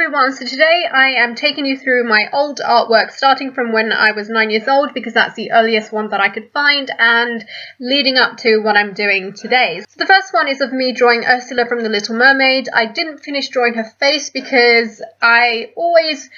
everyone, so today I am taking you through my old artwork starting from when I was 9 years old because that's the earliest one that I could find and leading up to what I'm doing today. So the first one is of me drawing Ursula from The Little Mermaid. I didn't finish drawing her face because I always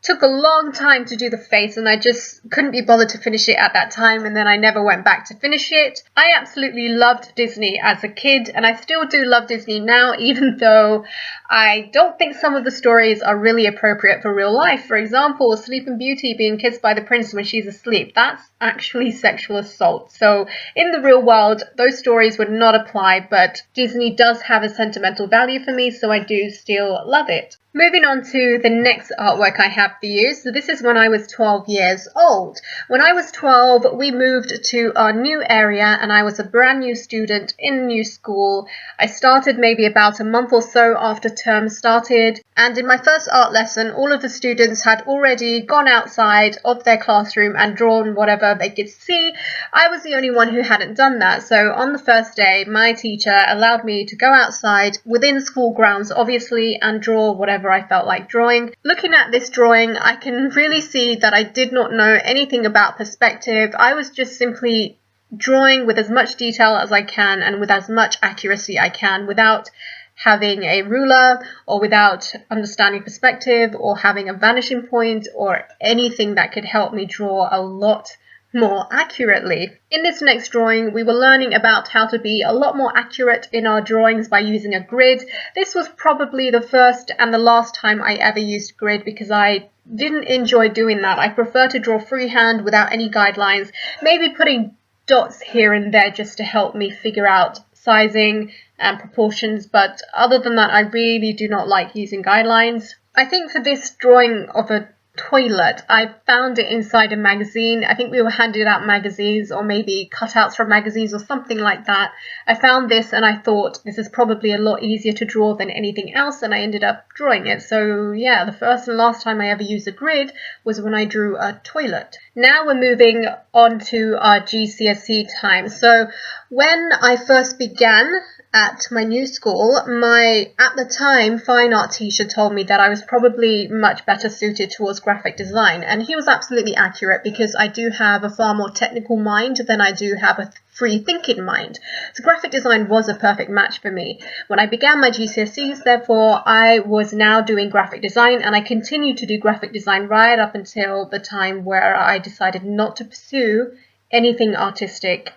took a long time to do the face and I just couldn't be bothered to finish it at that time, and then I never went back to finish it. I absolutely loved Disney as a kid and I still do love Disney now, even though I don't think some of the stories are really appropriate for real life. For example, Sleeping Beauty being kissed by the prince when she's asleep. That's actually sexual assault. So in the real world, those stories would not apply, but Disney does have a sentimental value for me, so I do still love it. Moving on to the next artwork I have for you. So this is when I was 12 years old. When I was 12, we moved to our new area and I was a brand new student in a new school. I started maybe about a month or so after term started. And in my first art lesson, all of the students had already gone outside of their classroom and drawn whatever they could see. I was the only one who hadn't done that. So on the first day, my teacher allowed me to go outside within school grounds, obviously, and draw whatever I felt like drawing. Looking at this drawing, I can really see that I did not know anything about perspective. I was just simply drawing with as much detail as I can and with as much accuracy I can without having a ruler or without understanding perspective or having a vanishing point or anything that could help me draw a lot more accurately. In this next drawing, we were learning about how to be a lot more accurate in our drawings by using a grid. This was probably the first and the last time I ever used grid because I didn't enjoy doing that. I prefer to draw freehand without any guidelines, maybe putting dots here and there just to help me figure out sizing and proportions, but other than that, I really do not like using guidelines. I think for this drawing of a toilet, I found it inside a magazine. I think we were handed out magazines or maybe cutouts from magazines or something like that. I found this and I thought this is probably a lot easier to draw than anything else, and I ended up drawing it. So yeah, the first and last time I ever used a grid was when I drew a toilet. Now we're moving on to our GCSE time. So when I first began at my new school, my, at the time, fine art teacher told me that I was probably much better suited towards graphic design. And he was absolutely accurate because I do have a far more technical mind than I do have a free thinking mind. So graphic design was a perfect match for me. When I began my GCSEs, therefore, I was now doing graphic design, and I continued to do graphic design right up until the time where I decided not to pursue anything artistic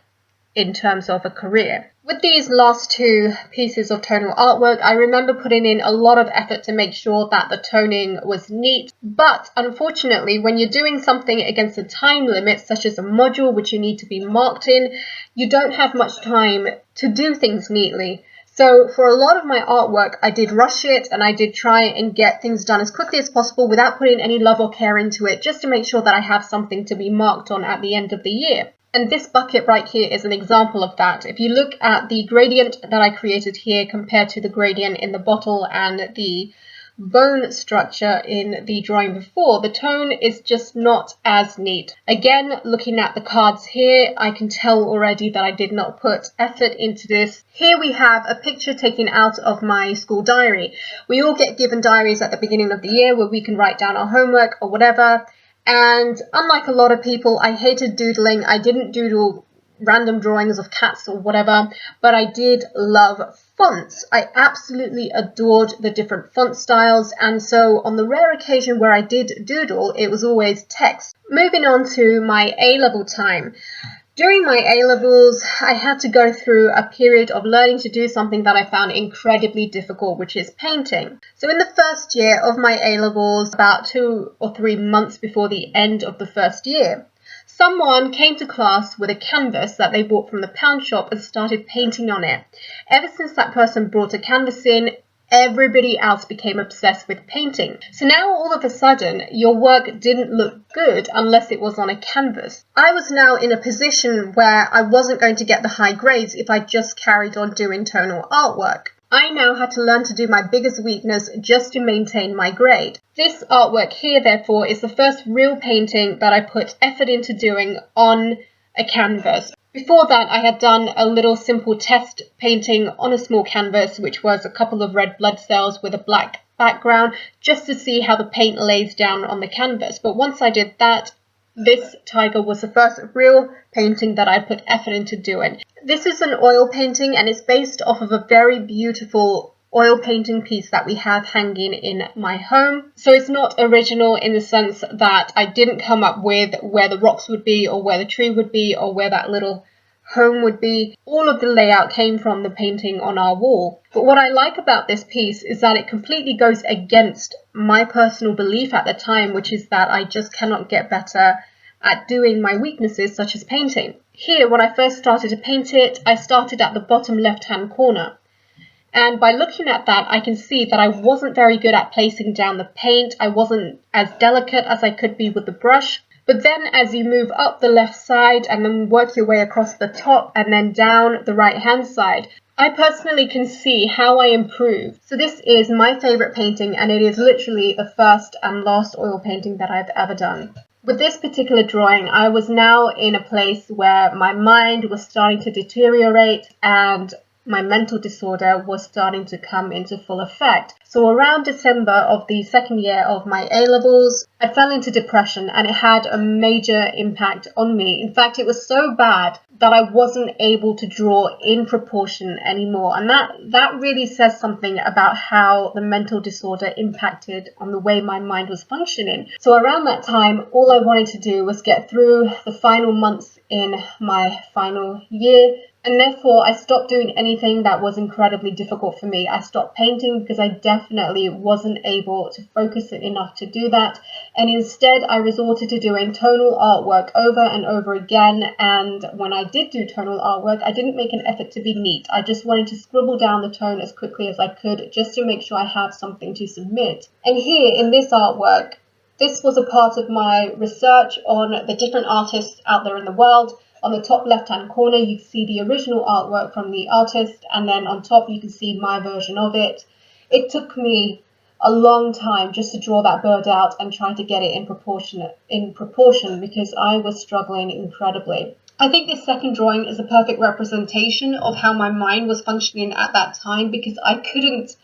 in terms of a career. With these last two pieces of tonal artwork, I remember putting in a lot of effort to make sure that the toning was neat, but unfortunately when you're doing something against a time limit such as a module which you need to be marked in, you don't have much time to do things neatly. So for a lot of my artwork, I did rush it and I did try and get things done as quickly as possible without putting any love or care into it, just to make sure that I have something to be marked on at the end of the year. And this bucket right here is an example of that. If you look at the gradient that I created here compared to the gradient in the bottle and the bone structure in the drawing before, the tone is just not as neat. Again, looking at the cards here, I can tell already that I did not put effort into this. Here we have a picture taken out of my school diary. We all get given diaries at the beginning of the year where we can write down our homework or whatever. And unlike a lot of people, I hated doodling. I didn't doodle random drawings of cats or whatever, but I did love fonts. I absolutely adored the different font styles, and so on the rare occasion where I did doodle, it was always text. Moving on to my A-level time. During my A-levels, I had to go through a period of learning to do something that I found incredibly difficult, which is painting. So in the first year of my A-levels, about 2 or 3 months before the end of the first year, someone came to class with a canvas that they bought from the pound shop and started painting on it. Ever since that person brought a canvas in, everybody else became obsessed with painting. So now all of a sudden, your work didn't look good unless it was on a canvas. I was now in a position where I wasn't going to get the high grades if I just carried on doing tonal artwork. I now had to learn to do my biggest weakness just to maintain my grade. This artwork here, therefore, is the first real painting that I put effort into doing on a canvas. Before that, I had done a little simple test painting on a small canvas, which was a couple of red blood cells with a black background just to see how the paint lays down on the canvas. But once I did that, this tiger was the first real painting that I put effort into doing. This is an oil painting and it's based off of a very beautiful oil painting piece that we have hanging in my home. So it's not original in the sense that I didn't come up with where the rocks would be or where the tree would be or where that little home would be. All of the layout came from the painting on our wall. But what I like about this piece is that it completely goes against my personal belief at the time, which is that I just cannot get better at doing my weaknesses such as painting. Here, when I first started to paint it, I started at the bottom left-hand corner. And by looking at that, I can see that I wasn't very good at placing down the paint. I wasn't as delicate as I could be with the brush. But then as you move up the left side and then work your way across the top and then down the right-hand side, I personally can see how I improved. So this is my favorite painting and it is literally the first and last oil painting that I've ever done. With this particular drawing, I was now in a place where my mind was starting to deteriorate and my mental disorder was starting to come into full effect. So around December of the second year of my A-levels, I fell into depression and it had a major impact on me. In fact, it was so bad that I wasn't able to draw in proportion anymore. And that really says something about how the mental disorder impacted on the way my mind was functioning. So around that time, all I wanted to do was get through the final months in my final year. And therefore, I stopped doing anything that was incredibly difficult for me. I stopped painting because I definitely wasn't able to focus enough to do that. And instead, I resorted to doing tonal artwork over and over again. And when I did do tonal artwork, I didn't make an effort to be neat. I just wanted to scribble down the tone as quickly as I could just to make sure I have something to submit. And here in this artwork, this was a part of my research on the different artists out there in the world. On the top left-hand corner, you can see the original artwork from the artist, and then on top you can see my version of it. It took me a long time just to draw that bird out and try to get it in proportion because I was struggling incredibly. I think this second drawing is a perfect representation of how my mind was functioning at that time because I couldn't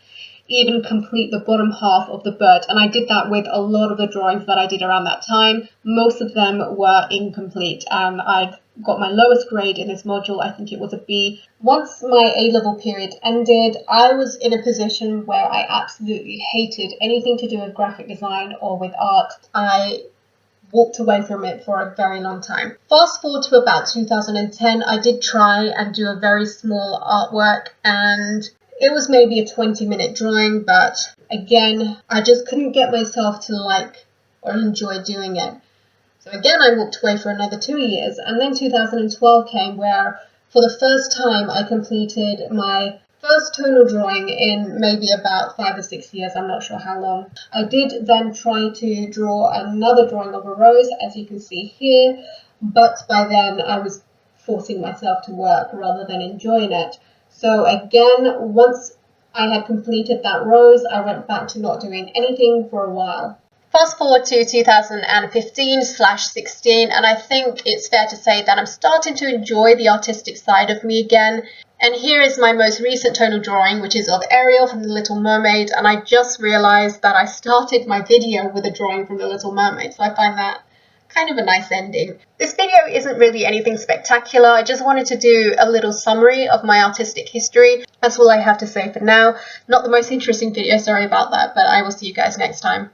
even complete the bottom half of the bird, and I did that with a lot of the drawings that I did around that time. Most of them were incomplete and I got my lowest grade in this module. I think it was a B. Once my A-level period ended, I was in a position where I absolutely hated anything to do with graphic design or with art. I walked away from it for a very long time. Fast forward to about 2010, I did try and do a very small artwork, and it was maybe a 20-minute drawing, but again, I just couldn't get myself to like or enjoy doing it. So again, I walked away for another 2 years, and then 2012 came where for the first time I completed my first tonal drawing in maybe about 5 or 6 years, I'm not sure how long. I did then try to draw another drawing of a rose, as you can see here, but by then I was forcing myself to work rather than enjoying it. So again, once I had completed that rose, I went back to not doing anything for a while. Fast forward to 2015/16, and I think it's fair to say that I'm starting to enjoy the artistic side of me again. And here is my most recent tonal drawing, which is of Ariel from The Little Mermaid, and I just realized that I started my video with a drawing from The Little Mermaid, so I find that kind of a nice ending. This video isn't really anything spectacular. I just wanted to do a little summary of my artistic history. That's all I have to say for now. Not the most interesting video, sorry about that, but I will see you guys next time.